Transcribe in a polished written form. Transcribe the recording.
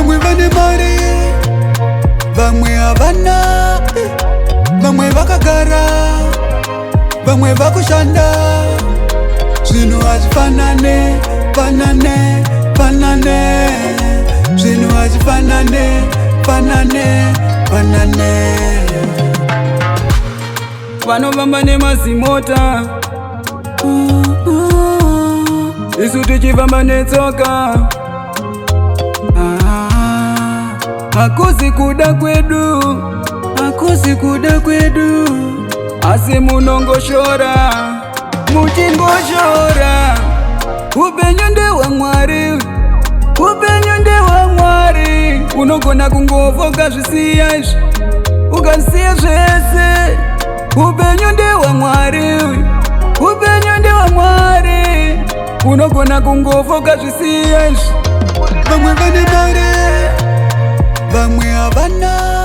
Vamwe vane mari, vamwe havana, vamwe vakagara, vamwe vakushanda. Zvinhu hazvifanane, fanane, fanane. Zvinhu hazvifanane, fanane, fanane. Vanovamba nemazimota, isu tichifamba netsoka. Hakusi kuda kwedu, hakusi kuda kwedu, asi munongoshora, muchingoshora. Upenyu ndewa Mwari, upenyu ndewa Mwari. Unogona kungovoka zvisiya izvi, ukasiya zvese. Upenyu ndewa Mwari, upenyu ndewa Mwari. Unogona kungovoka zvisiya izvi. Vamwe vane mari, vamwe havana.